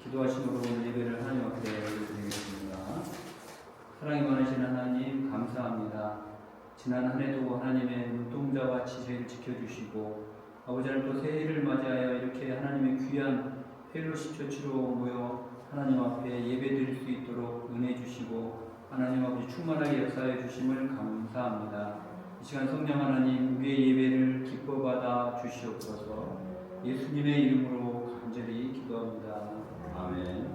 기도하심으로 오늘 예배를 하나님 앞에 드리겠습니다. 사랑이 많으신 하나님 감사합니다. 지난 한 해도 하나님의 눈동자와 지혜를 지켜주시고 아버지 하나님 또 새해를 맞이하여 이렇게 하나님의 귀한 펠로십 처치로 모여 하나님 앞에 예배 드릴 수 있도록 은혜 주시고 하나님 아버지 충만하게 역사해 주심을 감사합니다. 이 시간 성령 하나님 우리의 예배를 기뻐 받아 주시옵소서. 예수님의 이름으로 간절히 기도합니다. 아멘.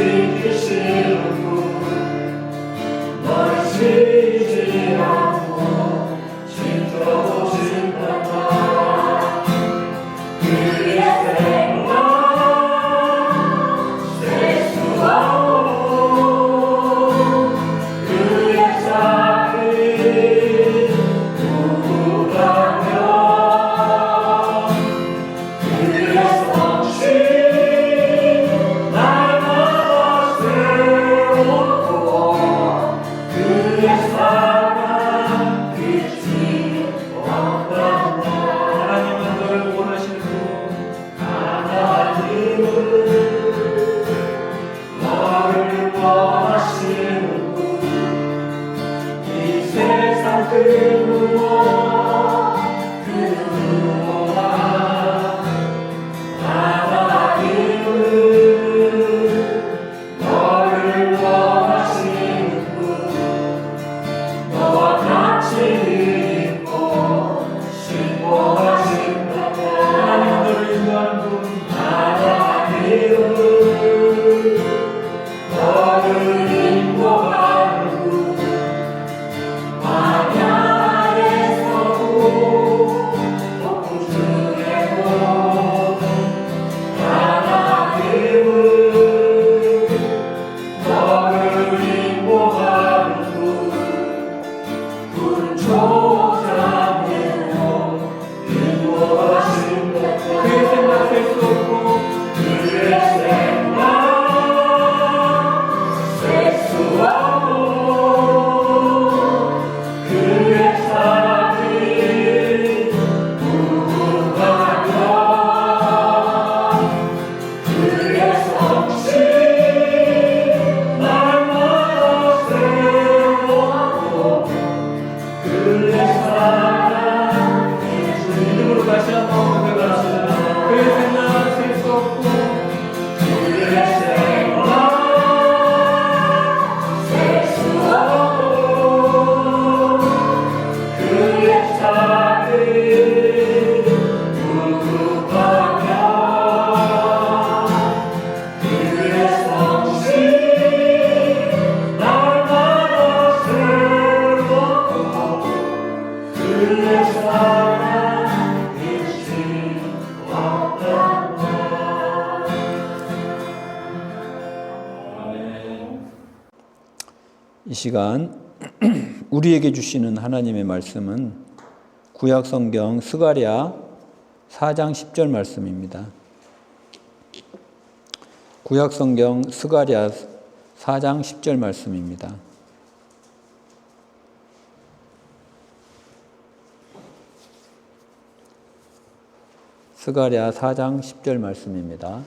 Sing 원하시는 분 이 세상 그 무엇 그 무엇보다 하나님은 너를 원하시는 분 너와 같이 있고 신고하신다 하나님 너를 인도하는 분 하나님은 너를 인도하는 분 광야에서도 폭풍중에도 하나님은 너를 인도하는 분 조상으로 인도하신다 그의 생각 셀 수 없고 그의 생각 셀 수 없고 그의 사랑이 무궁하며 그의 성실 날마다 새롭고 그의 사랑 믿음으로 다시 한번 고백합시다. 그의 생각 셀 수 없고 그의 생각 셀 수 없고 그의 사랑이 무궁하며 그의 성실 날마다 새롭고 그의 사랑 잊지 못한다. 이 시간 우리에게 주시는 하나님의 말씀은 구약성경 스가랴 4장 10절 말씀입니다. 구약성경 스가랴 4장 10절 말씀입니다. 스가랴 4장 10절 말씀입니다.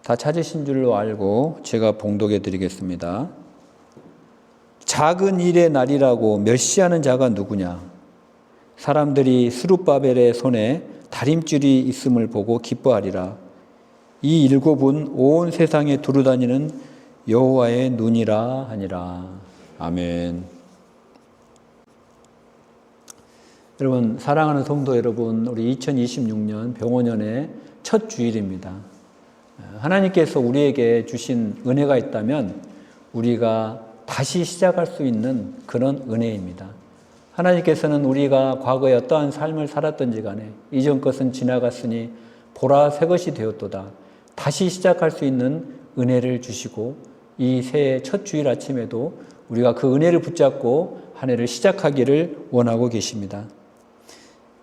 다 찾으신 줄로 알고 제가 봉독해 드리겠습니다. 작은 일의 날이라고 멸시하는 자가 누구냐? 사람들이 스룹바벨의 손에 다림줄이 있음을 보고 기뻐하리라. 이 일곱은 온 세상에 두루다니는 여호와의 눈이라 하니라. 아멘. 여러분, 사랑하는 성도 여러분, 우리 2026년 병원년의 첫 주일입니다. 하나님께서 우리에게 주신 은혜가 있다면 우리가 다시 시작할 수 있는 그런 은혜입니다. 하나님께서는 우리가 과거에 어떠한 삶을 살았던지 간에 이전 것은 지나갔으니 보라 새 것이 되었도다. 다시 시작할 수 있는 은혜를 주시고 이 새해 첫 주일 아침에도 우리가 그 은혜를 붙잡고 한 해를 시작하기를 원하고 계십니다.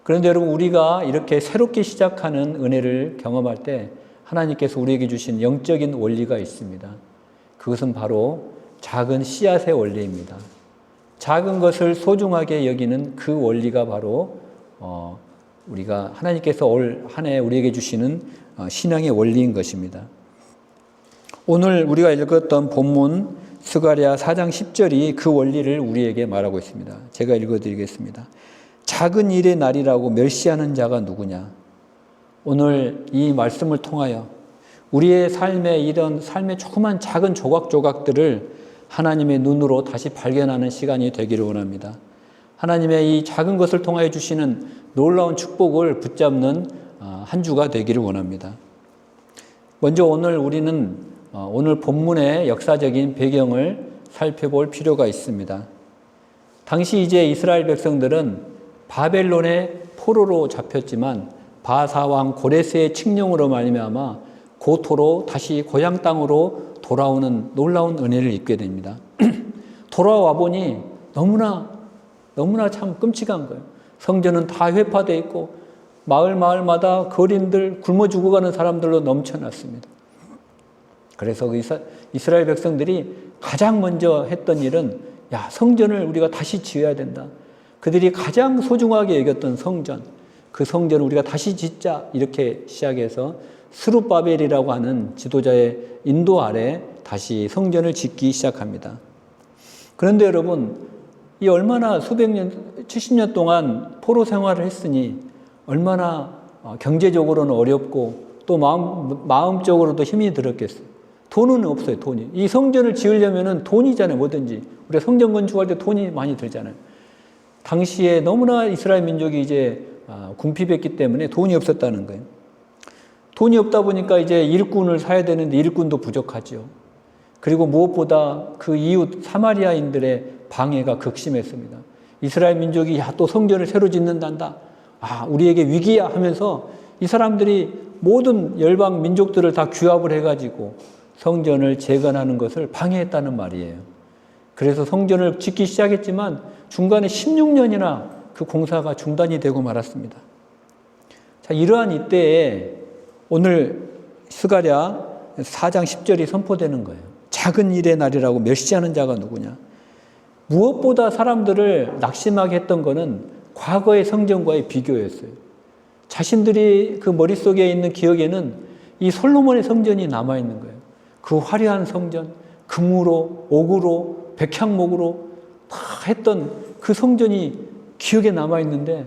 그런데 여러분, 우리가 이렇게 새롭게 시작하는 은혜를 경험할 때 하나님께서 우리에게 주신 영적인 원리가 있습니다. 그것은 바로 작은 씨앗의 원리입니다. 작은 것을 소중하게 여기는 그 원리가 바로 우리가 하나님께서 올 한 해 우리에게 주시는 신앙의 원리인 것입니다. 오늘 우리가 읽었던 본문 스가랴 4장 10절이 그 원리를 우리에게 말하고 있습니다. 제가 읽어드리겠습니다. 작은 일의 날이라고 멸시하는 자가 누구냐? 오늘 이 말씀을 통하여 우리의 삶에 이런 삶의 조그만 작은 조각조각들을 하나님의 눈으로 다시 발견하는 시간이 되기를 원합니다. 하나님의 이 작은 것을 통하여 주시는 놀라운 축복을 붙잡는 한 주가 되기를 원합니다. 먼저 오늘 우리는 오늘 본문의 역사적인 배경을 살펴볼 필요가 있습니다. 당시 이제 이스라엘 백성들은 바벨론의 포로로 잡혔지만 바사왕 고레스의 칙령으로 말미암아 고토로 다시 고향 땅으로 돌아오는 놀라운 은혜를 입게 됩니다. 돌아와 보니 너무나 참 끔찍한 거예요. 성전은 다 회파되어 있고 마을마다 거린들 굶어 죽어가는 사람들로 넘쳐났습니다. 그래서 이스라엘 백성들이 가장 먼저 했던 일은 성전을 우리가 다시 지어야 된다. 그들이 가장 소중하게 여겼던 성전, 그 성전을 우리가 다시 짓자 이렇게 시작해서 스룹바벨이라고 하는 지도자의 인도 아래 다시 성전을 짓기 시작합니다. 그런데 여러분, 이 얼마나 수백 년, 70년 동안 포로 생활을 했으니 얼마나 경제적으로는 어렵고 또 마음적으로도 힘이 들었겠어요. 돈은 없어요, 돈이. 이 성전을 지으려면은 돈이잖아요, 뭐든지. 우리가 성전 건축할 때 돈이 많이 들잖아요. 당시에 너무나 이스라엘 민족이 이제 궁핍했기 때문에 돈이 없었다는 거예요. 돈이 없다 보니까 이제 일꾼을 사야 되는데 일꾼도 부족하죠. 그리고 무엇보다 그 이웃 사마리아인들의 방해가 극심했습니다. 이스라엘 민족이 야, 또 성전을 새로 짓는단다. 아, 우리에게 위기야 하면서 이 사람들이 모든 열방 민족들을 다 규합을 해가지고 성전을 재건하는 것을 방해했다는 말이에요. 그래서 성전을 짓기 시작했지만 중간에 16년이나 그 공사가 중단이 되고 말았습니다. 자, 이러한 이때에 오늘 스가랴 4장 10절이 선포되는 거예요. 작은 일의 날이라고 멸시하는 자가 누구냐. 무엇보다 사람들을 낙심하게 했던 것은 과거의 성전과의 비교였어요. 자신들이 그 머릿속에 있는 기억에는 이 솔로몬의 성전이 남아있는 거예요. 그 화려한 성전, 금으로, 옥으로, 백향목으로 다 했던 그 성전이 기억에 남아있는데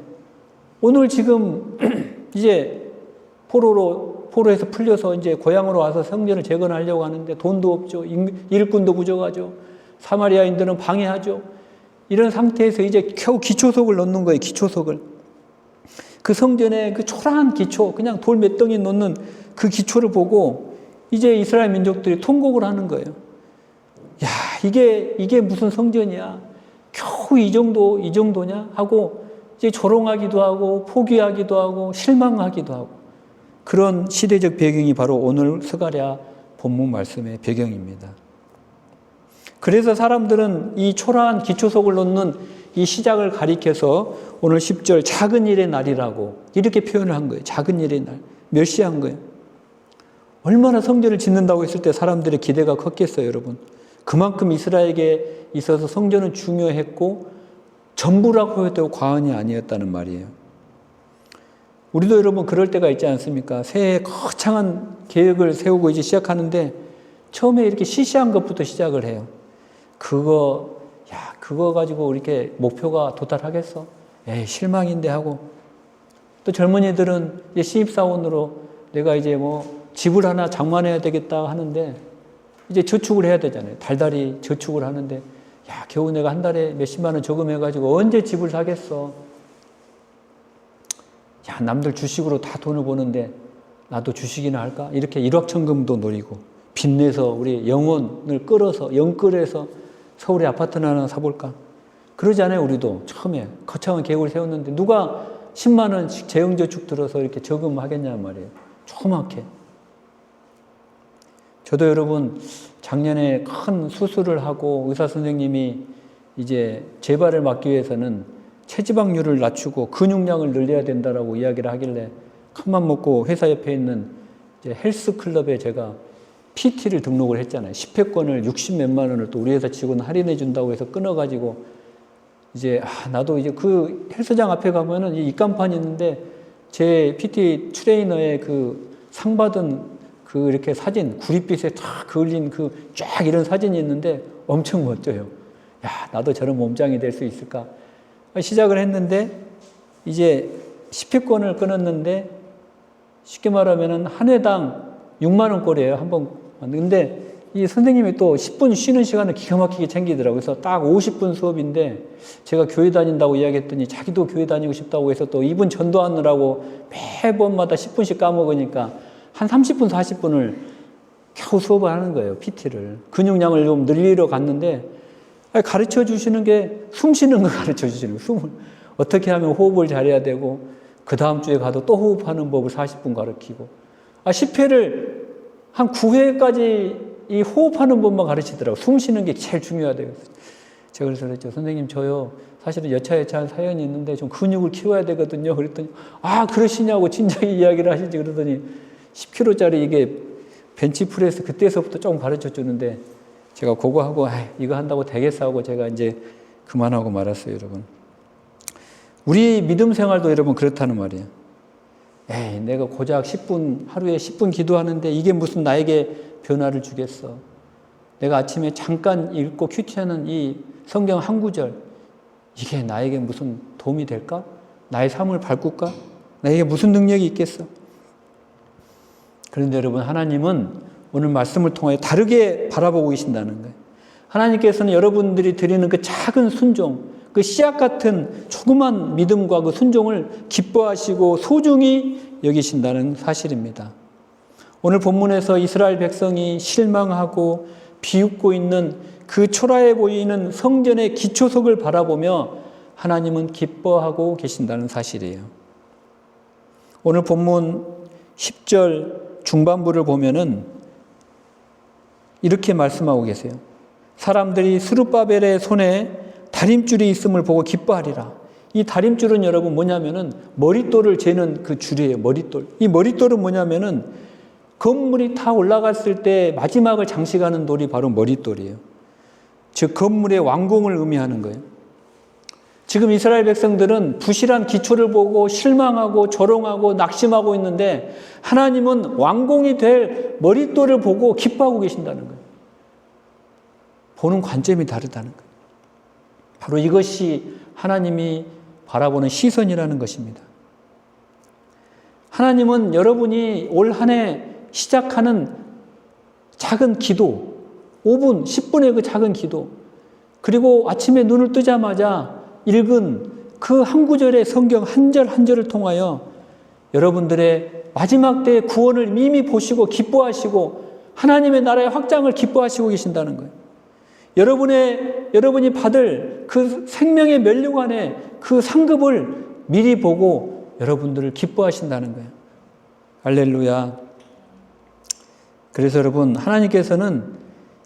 오늘 지금 이제 포로에서 풀려서 이제 고향으로 와서 성전을 재건하려고 하는데 돈도 없죠. 일꾼도 부족하죠. 사마리아인들은 방해하죠. 이런 상태에서 이제 겨우 기초석을 넣는 거예요. 기초석을. 그 성전에 그 초라한 기초, 그냥 돌 몇 덩이 놓는 그 기초를 보고 이제 이스라엘 민족들이 통곡을 하는 거예요. 야, 이게 무슨 성전이야? 겨우 이 정도냐? 하고 이제 조롱하기도 하고 포기하기도 하고 실망하기도 하고 그런 시대적 배경이 바로 오늘 스가랴 본문 말씀의 배경입니다. 그래서 사람들은 이 초라한 기초석을 놓는 이 시작을 가리켜서 오늘 10절 작은 일의 날이라고 이렇게 표현을 한 거예요. 작은 일의 날. 멸시한 거예요. 얼마나 성전을 짓는다고 했을 때 사람들의 기대가 컸겠어요, 여러분. 그만큼 이스라엘에게 있어서 성전은 중요했고 전부라고 해도 과언이 아니었다는 말이에요. 우리도 여러분 그럴 때가 있지 않습니까? 새해 거창한 계획을 세우고 이제 시작하는데 처음에 이렇게 시시한 것부터 시작을 해요. 그거 가지고 이렇게 목표가 도달하겠어? 에이, 실망인데 하고. 또 젊은이들은 이제 신입사원으로 내가 이제 뭐 집을 하나 장만해야 되겠다 하는데 이제 저축을 해야 되잖아요. 달달이 저축을 하는데 야, 겨우 내가 한 달에 몇십만 원 저금해가지고 언제 집을 사겠어? 야, 남들 주식으로 다 돈을 버는데 나도 주식이나 할까? 이렇게 일확천금도 노리고 빚내서 우리 영혼을 영끌어서 서울에 아파트나 하나 사볼까? 그러지 않아요, 우리도. 처음에 거창한 계획을 세웠는데 누가 10만 원씩 재형저축 들어서 이렇게 저금하겠냐 말이에요. 조그맣게. 저도 여러분 작년에 큰 수술을 하고 의사 선생님이 이제 재발을 막기 위해서는 체지방률을 낮추고 근육량을 늘려야 된다라고 이야기를 하길래 큰맘 먹고 회사 옆에 있는 이제 헬스클럽에 제가 PT를 등록을 했잖아요. 10회권을 60 몇만 원을 또 우리 회사 직원 할인해 준다고 해서 끊어가지고 이제 나도 이제 그 헬스장 앞에 가면은 이 입간판이 있는데 제 PT 트레이너의 그 상 받은 그 이렇게 사진 구릿빛에 탁 그을린 그 쫙 이런 사진이 있는데 엄청 멋져요. 야, 나도 저런 몸짱이 될 수 있을까? 시작을 했는데 이제 10회권을 끊었는데 쉽게 말하면은 한 회당 6만 원꼴이에요. 한 번. 근데 이 선생님이 또 10분 쉬는 시간을 기가 막히게 챙기더라고요. 그래서 딱 50분 수업인데 제가 교회 다닌다고 이야기했더니 자기도 교회 다니고 싶다고 해서 또 이분 전도하느라고 매번마다 10분씩 까먹으니까 한 30분, 40분을 겨우 수업을 하는 거예요. PT를. 근육량을 좀 늘리러 갔는데 가르쳐 주시는 게 숨 쉬는 거 가르쳐 주시는 거예요. 숨을. 어떻게 하면 호흡을 잘해야 되고 그 다음 주에 가도 또 호흡하는 법을 40분 가르치고 10회를 한 9회까지 이 호흡하는 법만 가르치더라고요. 숨 쉬는 게 제일 중요하대요. 제가 그래서 그랬죠. 선생님 저요 사실은 여차여차한 사연이 있는데 좀 근육을 키워야 되거든요. 그랬더니 그러시냐고 진작에 이야기를 하시지. 그러더니 10kg짜리 이게 벤치프레스 그때서부터 조금 가르쳐 주는데 제가 그거 하고 이거 한다고 되겠어 하고 제가 이제 그만하고 말았어요. 여러분. 우리 믿음 생활도 여러분 그렇다는 말이에요. 에이, 내가 고작 10분, 하루에 10분 기도하는데 이게 무슨 나에게 변화를 주겠어. 내가 아침에 잠깐 읽고 큐티하는 이 성경 한 구절, 이게 나에게 무슨 도움이 될까? 나의 삶을 바꿀까? 나에게 무슨 능력이 있겠어? 그런데 여러분, 하나님은 오늘 말씀을 통해 다르게 바라보고 계신다는 거예요. 하나님께서는 여러분들이 드리는 그 작은 순종, 그 씨앗 같은 조그만 믿음과 그 순종을 기뻐하시고 소중히 여기신다는 사실입니다. 오늘 본문에서 이스라엘 백성이 실망하고 비웃고 있는 그 초라해 보이는 성전의 기초석을 바라보며 하나님은 기뻐하고 계신다는 사실이에요. 오늘 본문 10절 중반부를 보면은 이렇게 말씀하고 계세요. 사람들이 스룹바벨의 손에 다림줄이 있음을 보고 기뻐하리라. 이 다림줄은 여러분 뭐냐면은 머릿돌을 재는 그 줄이에요. 머릿돌. 이 머릿돌은 뭐냐면은 건물이 다 올라갔을 때 마지막을 장식하는 돌이 바로 머릿돌이에요. 즉 건물의 완공을 의미하는 거예요. 지금 이스라엘 백성들은 부실한 기초를 보고 실망하고 조롱하고 낙심하고 있는데 하나님은 완공이 될 머릿돌을 보고 기뻐하고 계신다는 거예요. 보는 관점이 다르다는 거예요. 바로 이것이 하나님이 바라보는 시선이라는 것입니다. 하나님은 여러분이 올 한 해 시작하는 작은 기도, 5분, 10분의 그 작은 기도, 그리고 아침에 눈을 뜨자마자 읽은 그 한 구절의 성경 한 절 한 절을 통하여 여러분들의 마지막 때의 구원을 이미 보시고 기뻐하시고 하나님의 나라의 확장을 기뻐하시고 계신다는 거예요. 여러분이 받을 그 생명의 면류관의 그 상급을 미리 보고 여러분들을 기뻐하신다는 거예요. 할렐루야. 그래서 여러분, 하나님께서는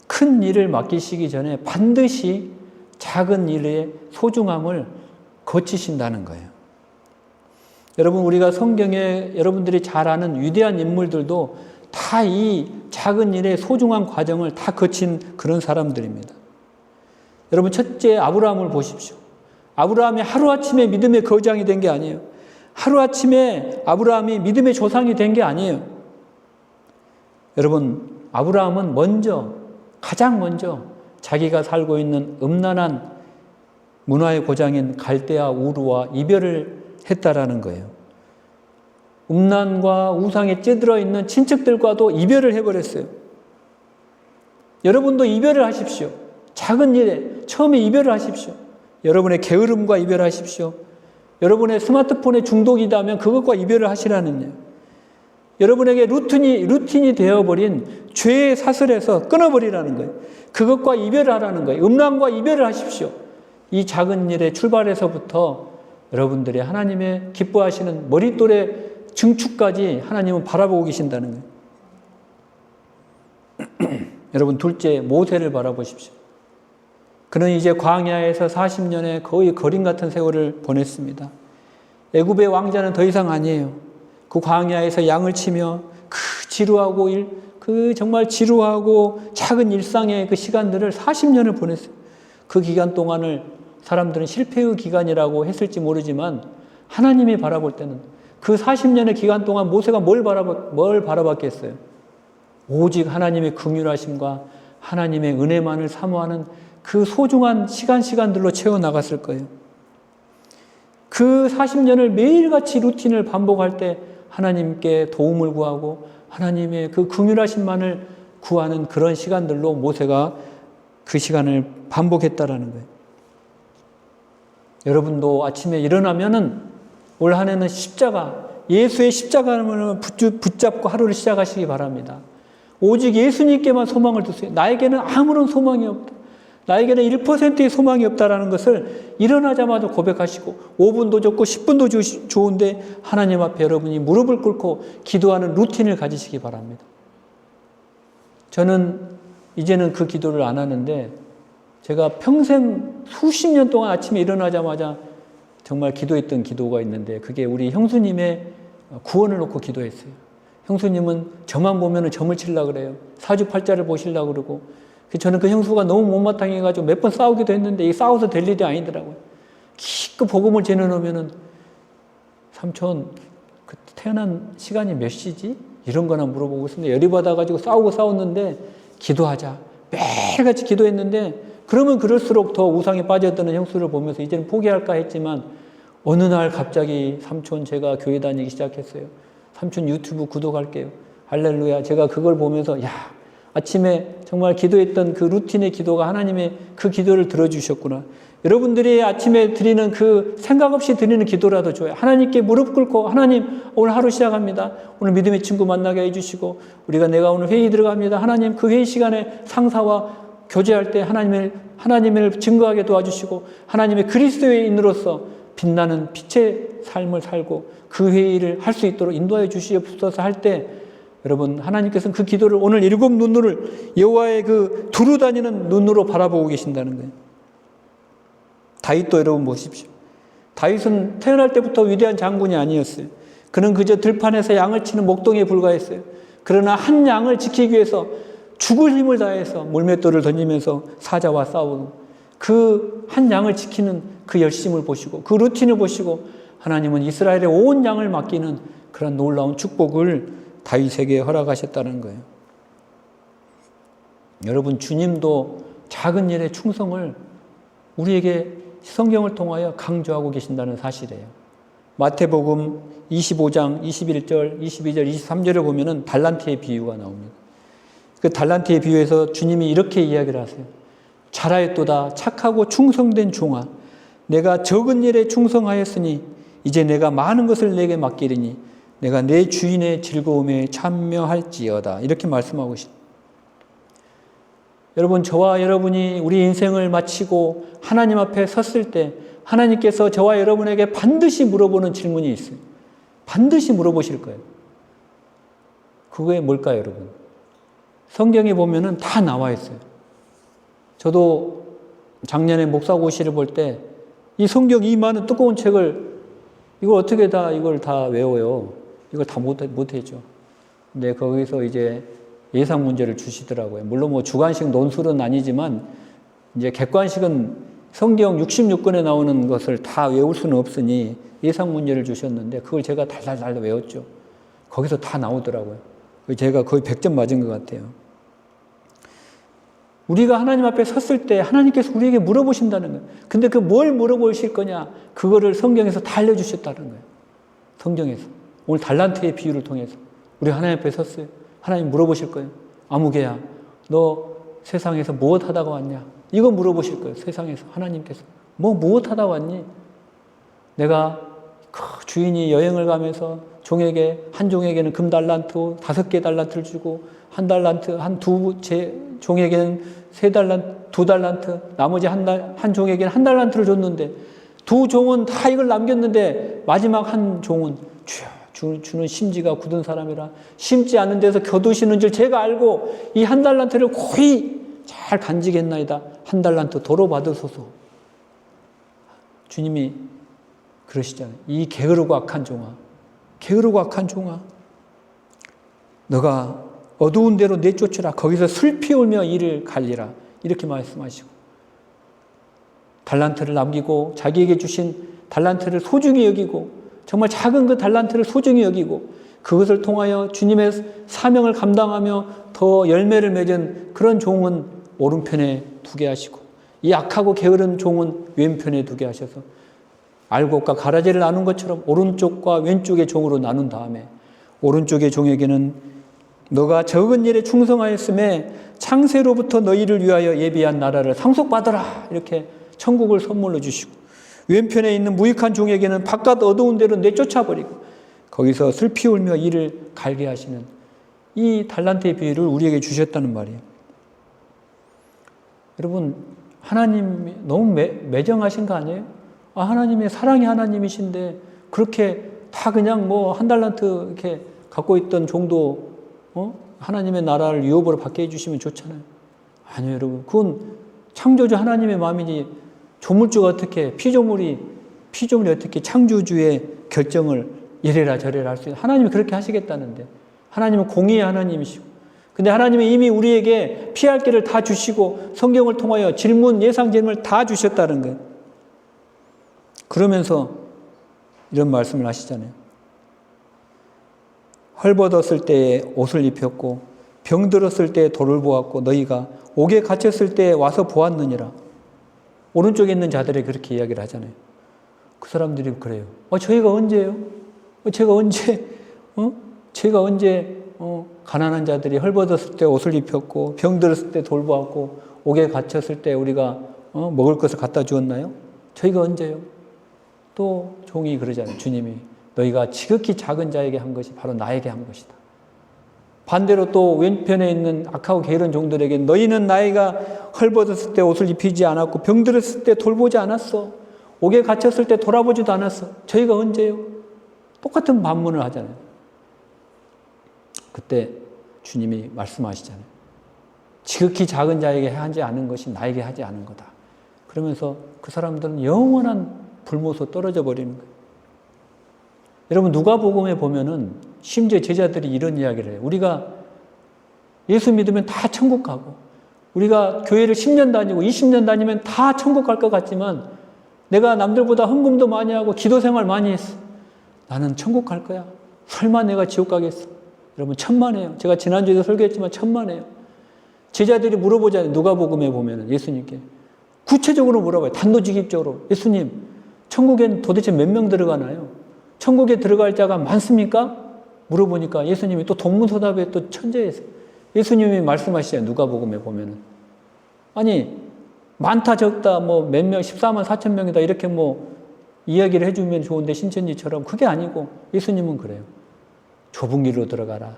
큰 일을 맡기시기 전에 반드시 작은 일의 소중함을 거치신다는 거예요. 여러분, 우리가 성경에 여러분들이 잘 아는 위대한 인물들도 다 이 작은 일의 소중한 과정을 다 거친 그런 사람들입니다. 여러분, 첫째 아브라함을 보십시오. 아브라함이 하루아침에 믿음의 거장이 된 게 아니에요. 하루아침에 아브라함이 믿음의 조상이 된 게 아니에요. 여러분, 아브라함은 가장 먼저 자기가 살고 있는 음란한 문화의 고장인 갈대아 우르와 이별을 했다라는 거예요. 음란과 우상에 찌들어 있는 친척들과도 이별을 해버렸어요. 여러분도 이별을 하십시오. 작은 일에 처음에 이별을 하십시오. 여러분의 게으름과 이별하십시오. 여러분의 스마트폰에 중독이다면 그것과 이별을 하시라는 거예요. 여러분에게 루틴이 되어버린 죄의 사슬에서 끊어버리라는 거예요. 그것과 이별을 하라는 거예요. 음란과 이별을 하십시오. 이 작은 일의 출발에서부터 여러분들이 하나님의 기뻐하시는 머릿돌의 증축까지 하나님은 바라보고 계신다는 거예요. 여러분, 둘째 모세를 바라보십시오. 그는 이제 광야에서 40년의 거의 거린 같은 세월을 보냈습니다. 애굽의 왕자는 더 이상 아니에요. 그 광야에서 양을 치며 정말 지루하고 작은 일상의 그 시간들을 40년을 보냈어요. 그 기간 동안을 사람들은 실패의 기간이라고 했을지 모르지만 하나님이 바라볼 때는 그 40년의 기간 동안 모세가 뭘 바라봤겠어요? 오직 하나님의 긍휼하심과 하나님의 은혜만을 사모하는 그 소중한 시간들로 채워나갔을 거예요. 그 40년을 매일같이 루틴을 반복할 때 하나님께 도움을 구하고 하나님의 그 긍휼하심만을 구하는 그런 시간들로 모세가 그 시간을 반복했다라는 거예요. 여러분도 아침에 일어나면은 올 한 해는 예수의 십자가를 붙잡고 하루를 시작하시기 바랍니다. 오직 예수님께만 소망을 두세요. 나에게는 아무런 소망이 없다. 나에게는 1%의 소망이 없다라는 것을 일어나자마자 고백하시고 5분도 좋고 10분도 좋은데 하나님 앞에 여러분이 무릎을 꿇고 기도하는 루틴을 가지시기 바랍니다. 저는 이제는 그 기도를 안 하는데 제가 평생 수십 년 동안 아침에 일어나자마자 정말 기도했던 기도가 있는데 그게 우리 형수님의 구원을 놓고 기도했어요. 형수님은 저만 보면 점을 치려고 그래요. 사주팔자를 보시려고 그러고 저는 그 형수가 너무 못마땅해 해가지고 몇 번 싸우기도 했는데 이게 싸워서 될 일이 아니더라고요. 기껏 복음을 전해놓으면은 삼촌 태어난 시간이 몇 시지? 이런 거나 물어보고 있었는데 열이 받아가지고 싸웠는데 기도하자. 매일같이 기도했는데 그러면 그럴수록 더 우상에 빠져드는 형수를 보면서 이제는 포기할까 했지만 어느 날 갑자기 삼촌 제가 교회 다니기 시작했어요. 삼촌 유튜브 구독할게요. 할렐루야. 제가 그걸 보면서 야, 아침에 정말 기도했던 그 루틴의 기도가 하나님의 그 기도를 들어주셨구나. 여러분들이 아침에 드리는 그 생각 없이 드리는 기도라도 좋아요. 하나님께 무릎 꿇고 하나님 오늘 하루 시작합니다. 오늘 믿음의 친구 만나게 해주시고 내가 오늘 회의 들어갑니다. 하나님 그 회의 시간에 상사와 교제할 때 하나님을 증거하게 도와주시고 하나님의 그리스도의 인으로서 빛나는 빛의 삶을 살고 그 회의를 할 수 있도록 인도하여 주시옵소서 할 때 여러분 하나님께서는 그 기도를 오늘 7 눈으로 여호와의 그 두루 다니는 눈으로 바라보고 계신다는 거예요. 다윗도 여러분 보십시오. 다윗은 태어날 때부터 위대한 장군이 아니었어요. 그는 그저 들판에서 양을 치는 목동에 불과했어요. 그러나 한 양을 지키기 위해서 죽을 힘을 다해서 물맷돌을 던지면서 사자와 싸우는 그 한 양을 지키는 그 열심을 보시고 그 루틴을 보시고 하나님은 이스라엘의 온 양을 맡기는 그런 놀라운 축복을 다윗에게 허락하셨다는 거예요. 여러분 주님도 작은 일의 충성을 우리에게 성경을 통하여 강조하고 계신다는 사실이에요. 마태복음 25장 21절, 22절, 23절을 보면은 달란트의 비유가 나옵니다. 그 달란트의 비유에서 주님이 이렇게 이야기를 하세요. 잘하였도다 착하고 충성된 종아, 내가 적은 일에 충성하였으니 이제 내가 많은 것을 내게 맡기리니 내가 내 주인의 즐거움에 참여할지어다. 이렇게 말씀하고 있습니다. 여러분 저와 여러분이 우리 인생을 마치고 하나님 앞에 섰을 때 하나님께서 저와 여러분에게 반드시 물어보는 질문이 있어요. 반드시 물어보실 거예요. 그게 뭘까요, 여러분? 성경에 보면은 다 나와 있어요. 저도 작년에 목사고시를 볼 때 이 성경 이 많은 두꺼운 책을 이걸 어떻게 이걸 다 외워요? 이걸 다 못해죠. 근데 거기서 이제 예상 문제를 주시더라고요. 물론 뭐 주관식 논술은 아니지만 이제 객관식은 성경 66권에 나오는 것을 다 외울 수는 없으니 예상 문제를 주셨는데 그걸 제가 달달달 외웠죠. 거기서 다 나오더라고요. 제가 거의 100점 맞은 것 같아요. 우리가 하나님 앞에 섰을 때 하나님께서 우리에게 물어보신다는 거예요. 근데 그 뭘 물어보실 거냐? 그거를 성경에서 다 알려주셨다는 거예요. 성경에서. 오늘 달란트의 비유를 통해서 우리 하나님 앞에 섰어요. 하나님 물어보실 거예요. 아무개야, 너 세상에서 무엇 하다가 왔냐? 이거 물어보실 거예요. 세상에서 하나님께서. 무엇 하다 왔니? 내가 그 주인이 여행을 가면서 한 종에게는 금 달란트 5개 달란트를 주고 한 달란트, 종에게는 2 달란트, 나머지 한 종에게는 1 달란트를 줬는데 2 종은 다 이걸 남겼는데 마지막 한 종은 주는 심지가 굳은 사람이라 심지 않는 데서 겨두시는 줄 제가 알고 이 1 달란트를 고이 잘 간직했나이다. 1 달란트 도로 받으소서. 주님이 그러시잖아요. 이 게으르고 악한 종아, 게으르고 악한 종아, 너가 어두운 데로 내쫓으라. 거기서 슬피 울며 이를 갈리라. 이렇게 말씀하시고 달란트를 남기고 자기에게 주신 달란트를 소중히 여기고 정말 작은 그 달란트를 소중히 여기고 그것을 통하여 주님의 사명을 감당하며 더 열매를 맺은 그런 종은 오른편에 두게 하시고 이 악하고 게으른 종은 왼편에 두게 하셔서 알곡과 가라지를 나눈 것처럼 오른쪽과 왼쪽의 종으로 나눈 다음에 오른쪽의 종에게는 너가 적은 일에 충성하였음에 창세로부터 너희를 위하여 예비한 나라를 상속받아라. 이렇게 천국을 선물로 주시고 왼편에 있는 무익한 종에게는 바깥 어두운 데로 내쫓아버리고 거기서 슬피 울며 이를 갈게 하시는 이 달란트의 비유를 우리에게 주셨다는 말이에요. 여러분 하나님 너무 매정하신 거 아니에요? 하나님의 사랑의 하나님이신데 그렇게 다 그냥 1 달란트 이렇게 갖고 있던 종도 하나님의 나라를 유업으로 받게 해주시면 좋잖아요. 아니요, 여러분. 그건 창조주 하나님의 마음이지 조물주가 어떻게 피조물이 어떻게 창조주의 결정을 이래라 저래라 할 수 있는 하나님이 그렇게 하시겠다는데 하나님은 공의의 하나님이시고 근데 하나님은 이미 우리에게 피할 길을 다 주시고 성경을 통하여 예상 질문을 다 주셨다는 거예요. 그러면서 이런 말씀을 하시잖아요. 헐벗었을 때에 옷을 입혔고 병들었을 때에 돌을 보았고 너희가 옥에 갇혔을 때에 와서 보았느니라. 오른쪽에 있는 자들이 그렇게 이야기를 하잖아요. 그 사람들이 그래요. 저희가 언제예요? 제가 언제 가난한 자들이 헐벗었을 때 옷을 입혔고 병들었을 때 돌 보았고 옥에 갇혔을 때 우리가 먹을 것을 갖다 주었나요? 저희가 언제요? 또 종이 그러잖아요. 주님이 너희가 지극히 작은 자에게 한 것이 바로 나에게 한 것이다. 반대로 또 왼편에 있는 악하고 게으른 종들에게 너희는 나이가 헐벗었을 때 옷을 입히지 않았고 병들었을 때 돌보지 않았어. 옥에 갇혔을 때 돌아보지도 않았어. 저희가 언제요? 똑같은 반문을 하잖아요. 그때 주님이 말씀하시잖아요. 지극히 작은 자에게 하지 않은 것이 나에게 하지 않은 거다. 그러면서 그 사람들은 영원한 불못으로 떨어져 버리는 거예요. 여러분 누가복음에 보면은 심지어 제자들이 이런 이야기를 해요. 우리가 예수 믿으면 다 천국 가고 우리가 교회를 10년 다니고 20년 다니면 다 천국 갈 것 같지만 내가 남들보다 헌금도 많이 하고 기도 생활 많이 했어. 나는 천국 갈 거야. 설마 내가 지옥 가겠어? 여러분 천만에요. 제가 지난주에도 설교했지만 천만에요. 제자들이 물어보잖아요. 누가복음에 보면은 예수님께 구체적으로 물어봐요. 단도직입적으로. 예수님, 천국엔 도대체 몇 명 들어가나요? 천국에 들어갈 자가 많습니까? 물어보니까 예수님이 또 동문서답에 또 천재예요. 예수님이 말씀하시잖아요. 누가복음에 보면은. 아니, 많다 적다 뭐 몇 명, 14만 4천 명이다 이렇게 뭐 이야기를 해주면 좋은데 신천지처럼 그게 아니고 예수님은 그래요. 좁은 길로 들어가라.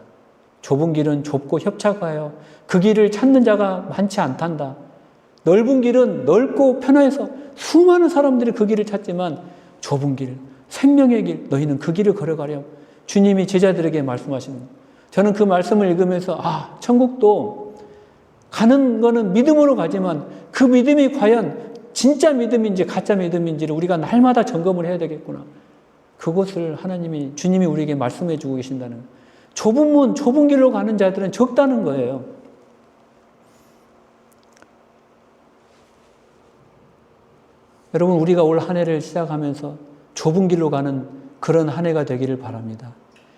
좁은 길은 좁고 협착하여 그 길을 찾는 자가 많지 않단다. 넓은 길은 넓고 편해서 수많은 사람들이 그 길을 찾지만 좁은 길, 생명의 길, 너희는 그 길을 걸어가렴. 주님이 제자들에게 말씀하시는 거예요. 저는 그 말씀을 읽으면서 천국도 가는 거는 믿음으로 가지만 그 믿음이 과연 진짜 믿음인지 가짜 믿음인지를 우리가 날마다 점검을 해야 되겠구나. 그것을 주님이 우리에게 말씀해 주고 계신다는 거예요. 좁은 문, 좁은 길로 가는 자들은 적다는 거예요. 여러분, 우리가 올 한 해를 시작하면서 좁은 길로 가는 그런 한 해가 되기를 바랍니다.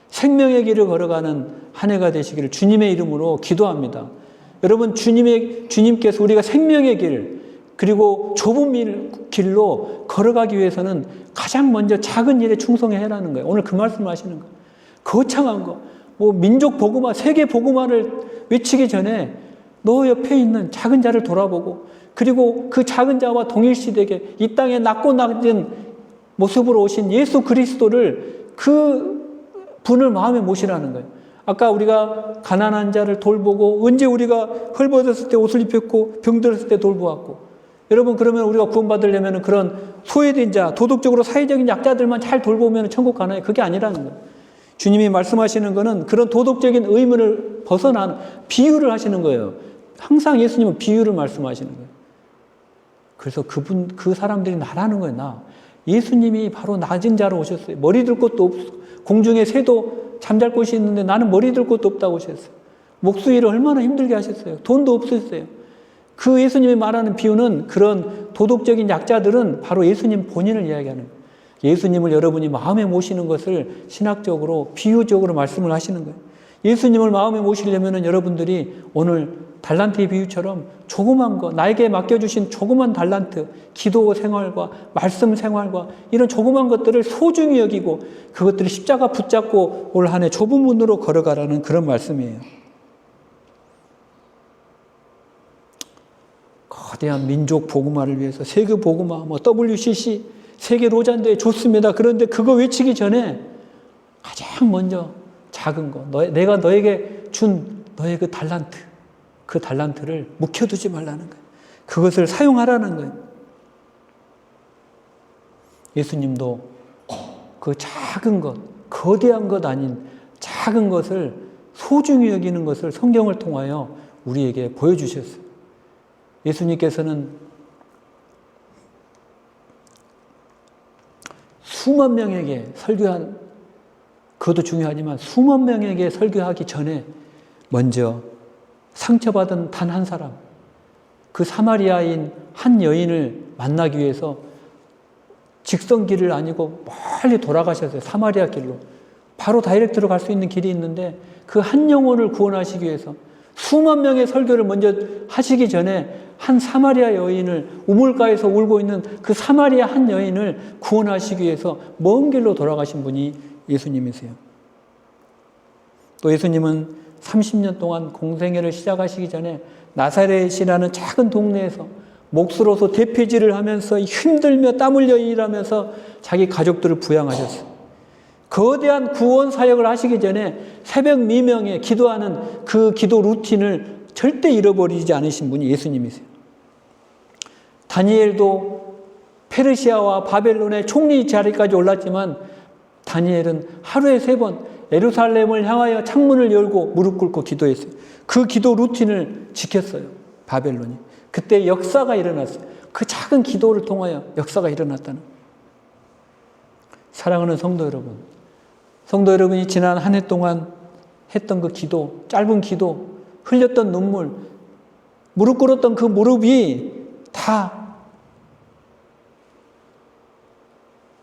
생명의 길을 걸어가는 한 해가 되시기를 주님의 이름으로 기도합니다. 여러분, 주님께서 우리가 생명의 길, 그리고 좁은 길로 걸어가기 위해서는 가장 먼저 작은 일에 충성해라는 거예요. 오늘 그 말씀을 하시는 거예요. 거창한 거, 민족 복음화, 세계 복음화를 외치기 전에 너 옆에 있는 작은 자를 돌아보고, 그리고 그 작은 자와 동일시되게 이 땅에 낮고 낮은 모습으로 오신 예수 그리스도를 그 분을 마음에 모시라는 거예요. 아까 우리가 가난한 자를 돌보고 언제 우리가 헐벗었을 때 옷을 입혔고 병들었을 때 돌보았고, 여러분 그러면 우리가 구원받으려면 그런 소외된 자, 도덕적으로 사회적인 약자들만 잘 돌보면 천국 가나요? 그게 아니라는 거예요. 주님이 말씀하시는 거는 그런 도덕적인 의무를 벗어난 비유를 하시는 거예요. 항상 예수님은 비유를 말씀하시는 거예요. 그래서 그 사람들이 나라는 거예요. 나. 예수님이 바로 낮은 자로 오셨어요. 머리 들 곳도 없어. 공중에 새도 잠잘 곳이 있는데 나는 머리 들 곳도 없다고 오셨어요. 목수일을 얼마나 힘들게 하셨어요. 돈도 없었어요. 그 예수님이 말하는 비유는 그런 도덕적인 약자들은 바로 예수님 본인을 이야기하는 거예요. 예수님을 여러분이 마음에 모시는 것을 신학적으로 비유적으로 말씀을 하시는 거예요. 예수님을 마음에 모시려면 여러분들이 오늘 달란트의 비유처럼 조그만 거, 나에게 맡겨주신 조그만 달란트, 기도 생활과 말씀 생활과 이런 조그만 것들을 소중히 여기고 그것들을 십자가 붙잡고 올 한 해 좁은 문으로 걸어가라는 그런 말씀이에요. 거대한 민족 복음화를 위해서 세계 복음화, WCC, 세계 로잔대회 좋습니다. 그런데 그거 외치기 전에 가장 먼저 작은 거, 내가 너에게 준 너의 그 달란트, 그 달란트를 묵혀두지 말라는 거예요. 그것을 사용하라는 거예요. 예수님도 그 작은 것, 거대한 것 아닌 작은 것을 소중히 여기는 것을 성경을 통하여 우리에게 보여주셨어요. 예수님께서는 수만 명에게 설교한, 그것도 중요하지만 수만 명에게 설교하기 전에 먼저 상처받은 단 한 사람, 그 사마리아인 한 여인을 만나기 위해서 직선길을 아니고 멀리 돌아가셨어요. 사마리아 길로. 바로 다이렉트로 갈 수 있는 길이 있는데 그 한 영혼을 구원하시기 위해서 수만 명의 설교를 먼저 하시기 전에 한 사마리아 여인을, 우물가에서 울고 있는 그 사마리아 한 여인을 구원하시기 위해서 먼 길로 돌아가신 분이 예수님이세요. 또 예수님은 30년 동안 공생애를 시작하시기 전에 나사렛이라는 작은 동네에서 몫으로서 대피질을 하면서 힘들며 땀 흘려 일하면서 자기 가족들을 부양하셨어요. 거대한 구원 사역을 하시기 전에 새벽 미명에 기도하는 그 기도 루틴을 절대 잃어버리지 않으신 분이 예수님이세요. 다니엘도 페르시아와 바벨론의 총리 자리까지 올랐지만 다니엘은 하루에 3번 예루살렘을 향하여 창문을 열고 무릎 꿇고 기도했어요. 그 기도 루틴을 지켰어요. 바벨론이. 그때 역사가 일어났어요. 그 작은 기도를 통하여 역사가 일어났다는. 사랑하는 성도 여러분, 성도 여러분이 지난 한 해 동안 했던 그 기도, 짧은 기도, 흘렸던 눈물, 무릎 꿇었던 그 무릎이 다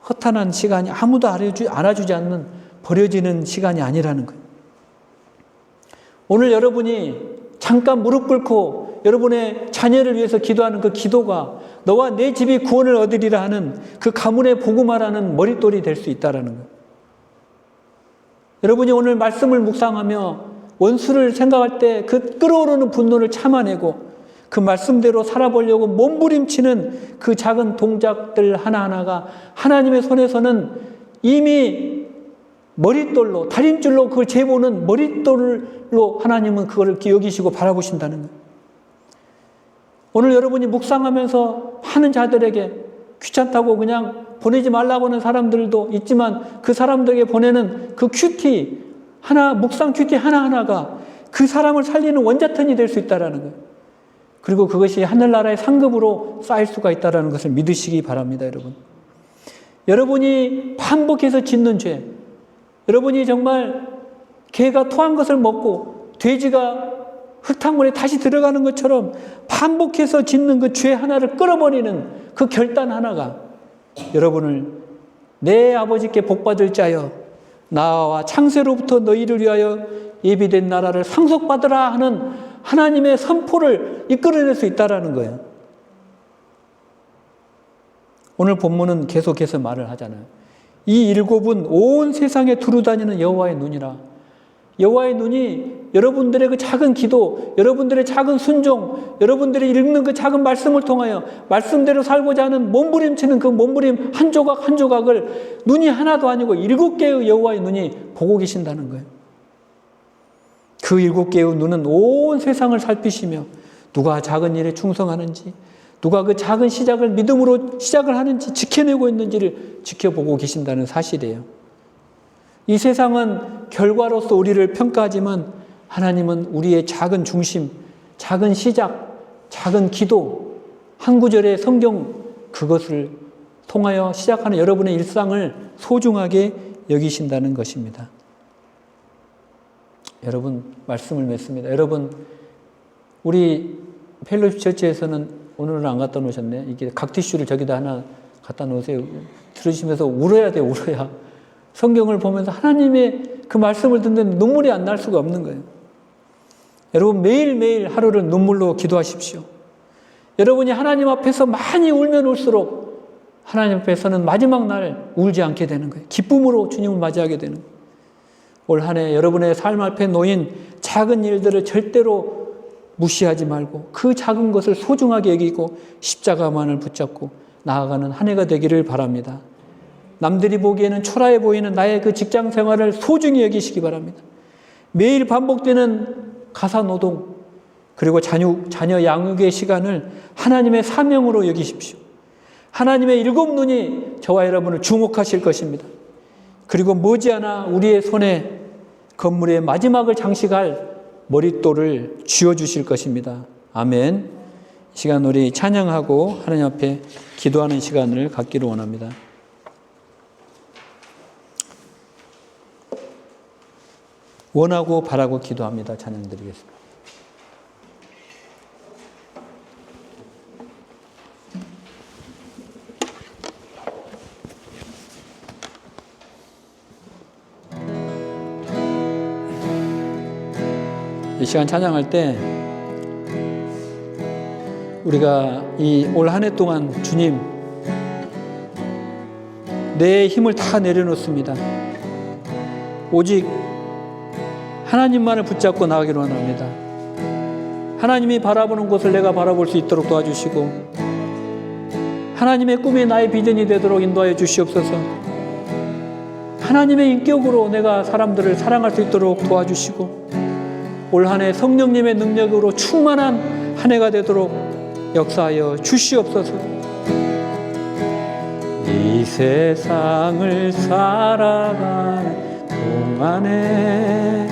허탄한 시간이 아무도 알아주지 않는 버려지는 시간이 아니라는 거예요. 오늘 여러분이 잠깐 무릎 꿇고 여러분의 자녀를 위해서 기도하는 그 기도가 너와 내 집이 구원을 얻으리라 하는 그 가문의 복음화라는 머릿돌이 될 수 있다는 거예요. 여러분이 오늘 말씀을 묵상하며 원수를 생각할 때 그 끓어오르는 분노를 참아내고 그 말씀대로 살아보려고 몸부림치는 그 작은 동작들 하나하나가 하나님의 손에서는 이미 머릿돌로, 다림줄로 그걸 재보는 머릿돌로 하나님은 그걸 여기시고 바라보신다는 거예요. 오늘 여러분이 묵상하면서 하는 자들에게 귀찮다고 그냥 보내지 말라고 하는 사람들도 있지만 그 사람들에게 보내는 그 큐티 하나, 묵상 큐티 하나하나가 그 사람을 살리는 원자탄이 될 수 있다는 거예요. 그리고 그것이 하늘나라의 상급으로 쌓일 수가 있다는 것을 믿으시기 바랍니다, 여러분. 여러분이 반복해서 짓는 죄, 여러분이 정말 개가 토한 것을 먹고 돼지가 흙탕물에 다시 들어가는 것처럼 반복해서 짓는 그 죄 하나를 끌어버리는 그 결단 하나가 여러분을 내 아버지께 복받을 자여 나와 창세로부터 너희를 위하여 예비된 나라를 상속받으라 하는 하나님의 선포를 이끌어낼 수 있다는 거예요. 오늘 본문은 계속해서 말을 하잖아요. 이 7은 온 세상에 두루다니는 여호와의 눈이라. 여호와의 눈이 여러분들의 그 작은 기도, 여러분들의 작은 순종, 여러분들이 읽는 그 작은 말씀을 통하여 말씀대로 살고자 하는 몸부림치는 그 몸부림 한 조각 한 조각을 눈이 하나도 아니고 7개의 여호와의 눈이 보고 계신다는 거예요. 그 7개의 눈은 온 세상을 살피시며 누가 작은 일에 충성하는지, 누가 그 작은 시작을 믿음으로 시작을 하는지 지켜내고 있는지를 지켜보고 계신다는 사실이에요. 이 세상은 결과로서 우리를 평가하지만 하나님은 우리의 작은 중심, 작은 시작, 작은 기도, 한 구절의 성경 그것을 통하여 시작하는 여러분의 일상을 소중하게 여기신다는 것입니다. 여러분, 말씀을 맺습니다. 여러분, 우리 펠로십 처치에서는 오늘은 안 갖다 놓으셨네. 이게 각티슈를 저기다 하나 갖다 놓으세요. 들으시면서 울어야 돼요, 울어야. 성경을 보면서 하나님의 그 말씀을 듣는 눈물이 안 날 수가 없는 거예요. 여러분, 매일매일 하루를 눈물로 기도하십시오. 여러분이 하나님 앞에서 많이 울면 울수록 하나님 앞에서는 마지막 날 울지 않게 되는 거예요. 기쁨으로 주님을 맞이하게 되는 거예요. 올 한 해 여러분의 삶 앞에 놓인 작은 일들을 절대로 무시하지 말고 그 작은 것을 소중하게 여기고 십자가만을 붙잡고 나아가는 한 해가 되기를 바랍니다. 남들이 보기에는 초라해 보이는 나의 그 직장 생활을 소중히 여기시기 바랍니다. 매일 반복되는 가사노동 그리고 자녀 양육의 시간을 하나님의 사명으로 여기십시오. 하나님의 7눈이 저와 여러분을 주목하실 것입니다. 그리고 머지않아 우리의 손에 건물의 마지막을 장식할 머릿돌을 쥐어주실 것입니다. 아멘. 이 시간 우리 찬양하고 하나님 앞에 기도하는 시간을 갖기를 원합니다. 원하고 바라고 기도합니다. 찬양 드리겠습니다. 이 시간 찬양할 때 우리가 이 올 한 해 동안 주님 내 힘을 다 내려놓습니다. 오직 하나님만을 붙잡고 나가기로 합니다. 하나님이 바라보는 곳을 내가 바라볼 수 있도록 도와주시고 하나님의 꿈이 나의 비전이 되도록 인도하여 주시옵소서. 하나님의 인격으로 내가 사람들을 사랑할 수 있도록 도와주시고 올 한 해 성령님의 능력으로 충만한 한 해가 되도록 역사하여 주시옵소서. 이 세상을 살아가는 동안에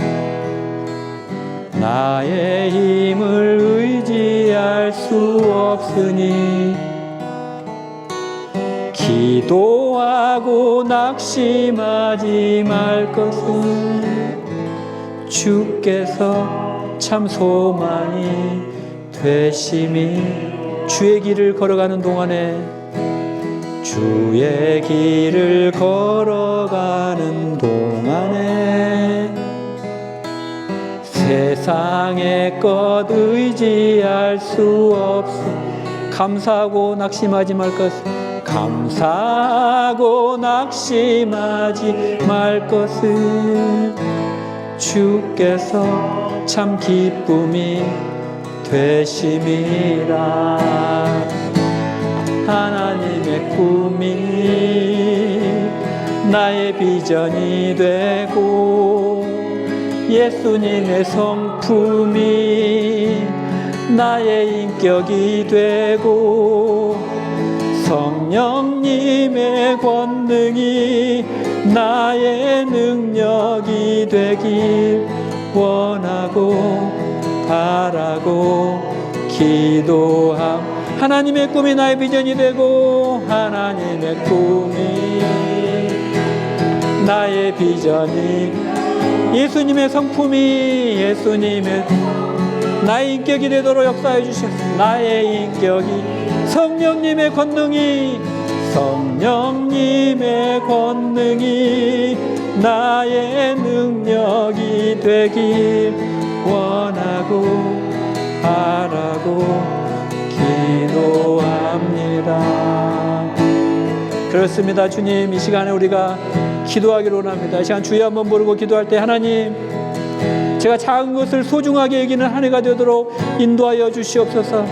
나의 힘을 의지할 수 없으니 기도하고 낙심하지 말 것은 주께서 참 소망이 되심이 주의 길을 걸어가는 동안에 주의 길을 걸어가는 동안에 세상의 것 의지할 수 없어 감사하고 낙심하지 말 것을 감사하고 낙심하지 말 것을 주께서 참 기쁨이 되심이라. 하나님의 꿈이 나의 비전이 되고 예수님의 성품이 나의 인격이 되고 성령님의 권능이 나의 능력이 되길 원하고 바라고 기도함. 하나님의 꿈이 나의 비전이 되고 하나님의 꿈이 나의 비전이 예수님의 성품이 예수님의 나의 인격이 되도록 역사해 주셨습니다. 나의 인격이 성령님의 권능이 나의 능력이 되길 원하고 바라고 기도합니다. 그렇습니다. 주님, 이 시간에 우리가 기도하기로 원합니다. 이 시간 주여 한번 부르고 기도할 때 하나님, 제가 작은 것을 소중하게 여기는 한 해가 되도록 인도하여 주시옵소서.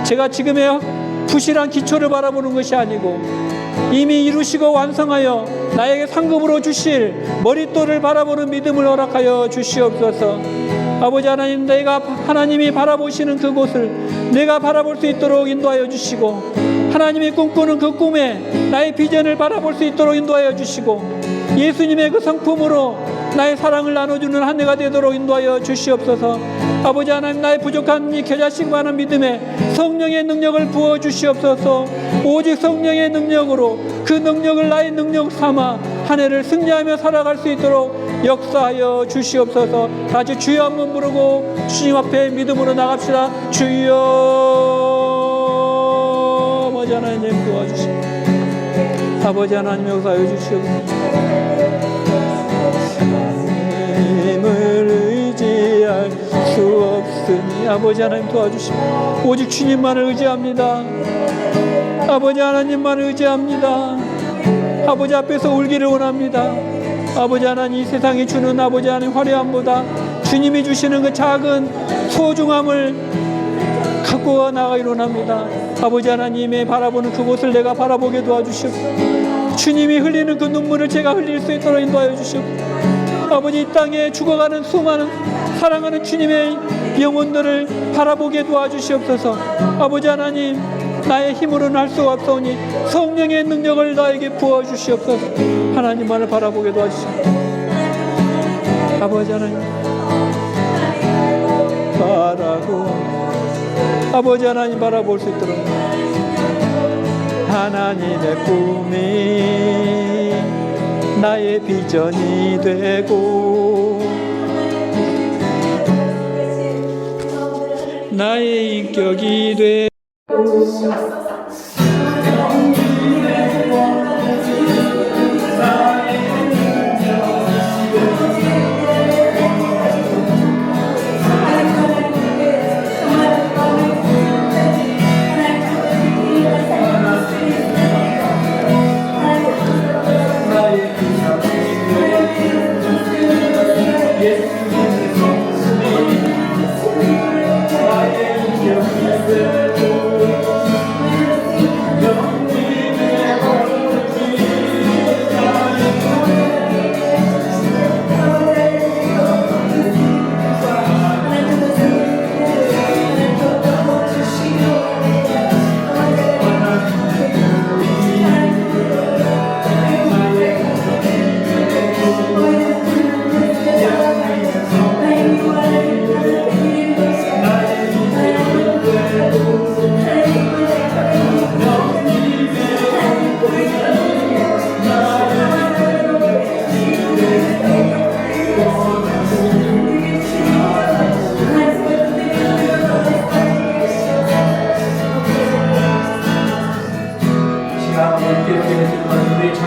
제가 지금의 부실한 기초를 바라보는 것이 아니고 이미 이루시고 완성하여 나에게 상급으로 주실 머릿돌을 바라보는 믿음을 허락하여 주시옵소서. 아버지 하나님, 내가 하나님이 바라보시는 그곳을 내가 바라볼 수 있도록 인도하여 주시고 하나님이 꿈꾸는 그 꿈에 나의 비전을 바라볼 수 있도록 인도하여 주시고 예수님의 그 성품으로 나의 사랑을 나눠주는 한 해가 되도록 인도하여 주시옵소서. 아버지 하나님, 나의 부족한 이 겨자씨만한 믿음에 성령의 능력을 부어 주시옵소서. 오직 성령의 능력으로 그 능력을 나의 능력 삼아 한 해를 승리하며 살아갈 수 있도록 역사하여 주시옵소서. 다시 주여 한번 부르고 주님 앞에 믿음으로 나갑시다. 주여. 아버지 하나님 도와주시옵소서. 아버지 하나님 역사하여 주시옵소서. 하나님을 의지할 수 없으니 아버지 하나님 도와주시고 오직 주님만을 의지합니다. 아버지 하나님만을 의지합니다. 아버지 앞에서 울기를 원합니다. 아버지 하나님, 이 세상이 주는 아버지 하나님 화려함보다 주님이 주시는 그 작은 소중함을 갖고 나가기를 원합니다. 아버지 하나님의 바라보는 그곳을 내가 바라보게 도와주시옵소서. 주님이 흘리는 그 눈물을 제가 흘릴 수 있도록 인도하여 주시옵소서. 아버지, 이 땅에 죽어가는 수많은 사랑하는 주님의 영혼들을 바라보게 도와주시옵소서. 아버지 하나님, 나의 힘으로는 할 수가 없사오니 성령의 능력을 나에게 부어주시옵소서. 하나님만을 바라보게 도와주시옵소서. 아버지 하나님 아버지 하나님 바라볼 수 있도록 하나님의 꿈이 나의 비전이 되고 나의 인격이 되고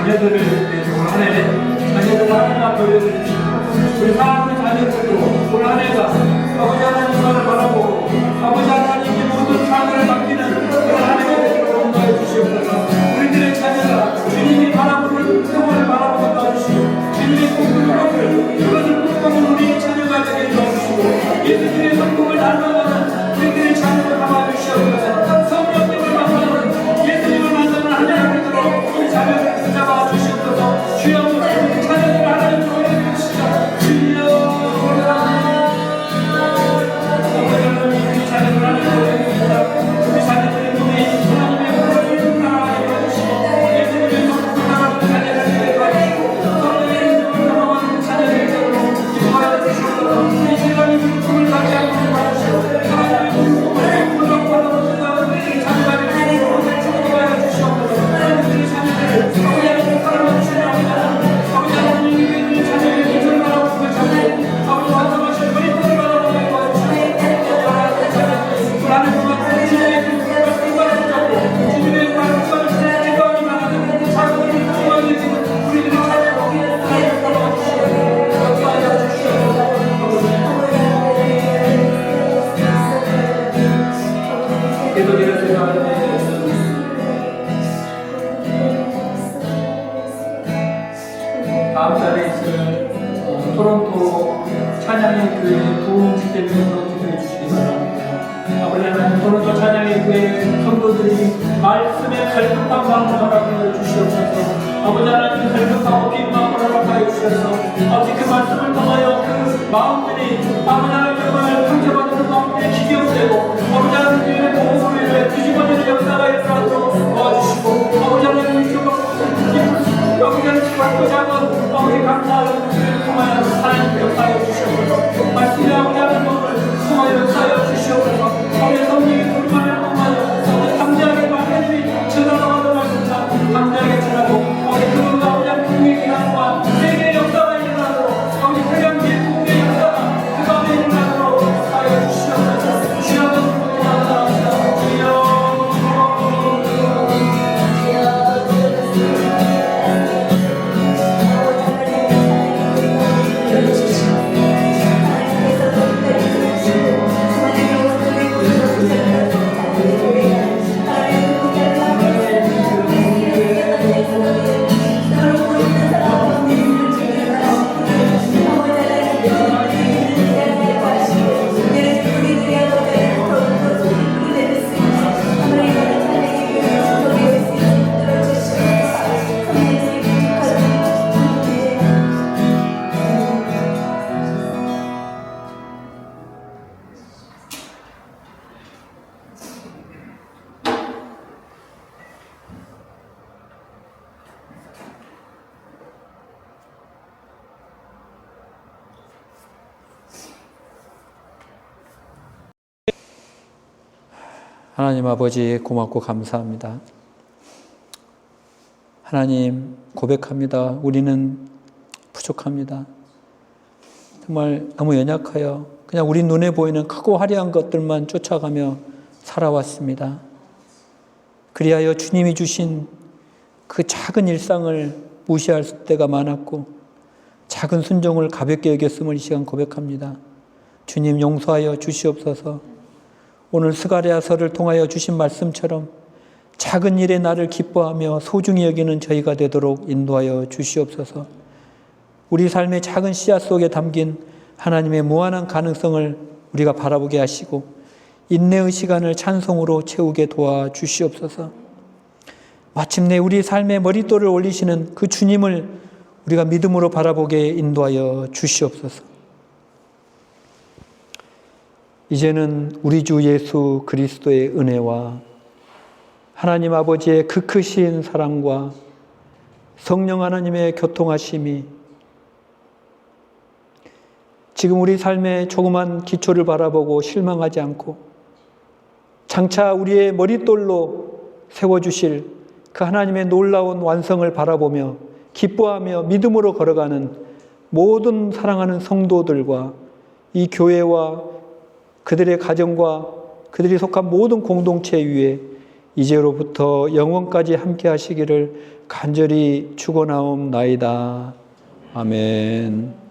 자녀들을 위해서 올 한해 자녀들 하나하나 돌려드리시고 우리 사랑하는 자녀들도 올 한해가 아버지 하나님만을 바라보고 아버지 하나님께 모든 삶을 맡기는 그런 한해가 되도록 인도해 주시옵소서. 우리들의 자녀가 주님이 바라보는 생활을 바라보고 도와주시고 주님의 꿈꾸는 것을 그것을 꿈꾸는 우리 자녀가 되게 도와주시고 예수님의 성공을 닮아가는 우리들의 자녀를 담아주시옵소서. 성령님을 만나는 예수님을 만나는 한 해가 되도록 우리 자녀를 붙잡아 주시옵소서. 주여 우리 자녀들을 하나님 보여주시옵소서. 주여 우리 자녀들 하나님 보여주시옵소서. 우리 자녀들의 눈에 하나님의 보여주시옵소서. 예수님의 성공을 바라보는 자녀를 되게 도와주시고 성령의 이름을 담아가는 자녀를 되도록 기도하여 주시옵소서. 이 시간이 꿈을 갖게 하고 도와주시옵소서. 하나님의 꿈을 꾸덕꾸덕 하는 자녀가 되도록 기도하여 주시옵소서. 하나님의 자녀들을 아버지 사랑해 주시옵소서. 아버지 하나님의 자녀의 기도를 바라보고 잡고 아버지 완성하신 머리통을 바라보고 도와주시옵소서. 하나님 그만 주님의 말씀을 잡고 주님의 말씀을 기도하기 바라는 작은 기도하는 지금 우리들의 자녀로 하나님 도와주시옵소서. 도와주시옵소서. 기도드려 생각하는데 다음 달에 있을 토론토 찬양의 교회 부흥 집회 명으로 기도해 주시기 바랍니다. 아버지 하나님 토론토 찬양의 교회 성도들이 말씀에 갈급한 마음을 허락하여 주시옵소서. 아버지 하나님 갈급하고 빈 마음을 허락하여 주셔서 아버지 그 말씀을 통하여 그 마음들이 아버지 하나님 정말 상처받는 마음들이 기경되고 아버지 하나님의 보호를 위해 뒤집어지는 역사가 일어나도록 도와주시고 아버지 하나님 여기저기 작고 작은 아버지 감사하는 주를 통하여 하나님 역사하여 주시옵소서. 말씀이 아버지 하나님 마음을 통하여 역사하여 주시옵소서. 아버지 성령이 불만을 통하여 담대하게 하나님이 전하라고 하는 말씀처럼 담대하게 전하고 아버지 그 아버지 하나님 국민의 기한과 세계의 역사가 일어나도록 아버지 태양계 국민의 역사가 그 가운데 일어나도록 하여 주시옵소서. 주여도 감사합니다. 주여 하나님 아버지 고맙고 감사합니다. 하나님 고백합니다. 우리는 부족합니다. 정말 너무 연약하여 그냥 우리 눈에 보이는 크고 화려한 것들만 쫓아가며 살아왔습니다. 그리하여 주님이 주신 그 작은 일상을 무시할 때가 많았고 작은 순종을 가볍게 여겼음을 이 시간 고백합니다. 주님 용서하여 주시옵소서. 오늘 스가랴서를 통하여 주신 말씀처럼 작은 일에 나를 기뻐하며 소중히 여기는 저희가 되도록 인도하여 주시옵소서. 우리 삶의 작은 씨앗 속에 담긴 하나님의 무한한 가능성을 우리가 바라보게 하시고 인내의 시간을 찬송으로 채우게 도와주시옵소서. 마침내 우리 삶의 머릿돌을 올리시는 그 주님을 우리가 믿음으로 바라보게 인도하여 주시옵소서. 이제는 우리 주 예수 그리스도의 은혜와 하나님 아버지의 그 크신 사랑과 성령 하나님의 교통하심이 지금 우리 삶의 조그만 기초를 바라보고 실망하지 않고 장차 우리의 머릿돌로 세워주실 그 하나님의 놀라운 완성을 바라보며 기뻐하며 믿음으로 걸어가는 모든 사랑하는 성도들과 이 교회와 그들의 가정과 그들이 속한 모든 공동체 위에 이제로부터 영원까지 함께 하시기를 간절히 축원하옵나이다. 아멘.